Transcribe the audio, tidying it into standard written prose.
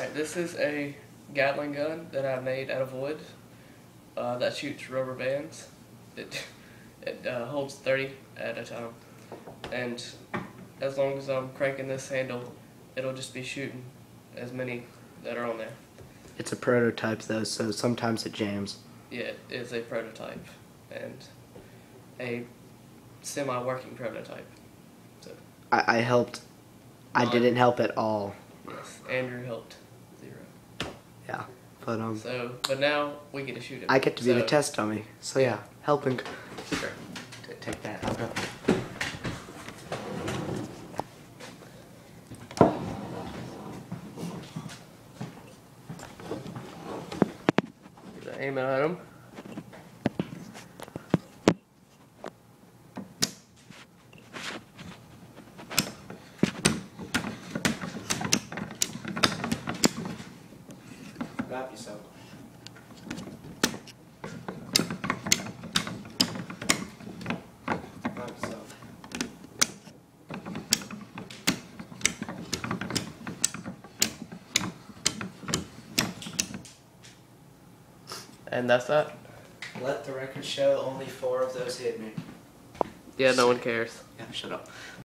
Alright, this is a Gatling gun that I made out of wood that shoots rubber bands. It holds 30 at a time, and as long as I'm cranking this handle, it'll just be shooting as many that are on there. It's a prototype though, so sometimes it jams. Yeah, it is a prototype and a semi-working prototype. So I helped. I didn't help at all. yes, Andrew helped 0. Yeah, but but now we get to shoot it. I get to be the test dummy. So yeah, helping. Sure. Take that. I'll go. Aim it at him. Wrap yourself. Wrap yourself. And that's that. Let the record show only 4 of those hit me. Yeah, no one cares. Yeah, shut up.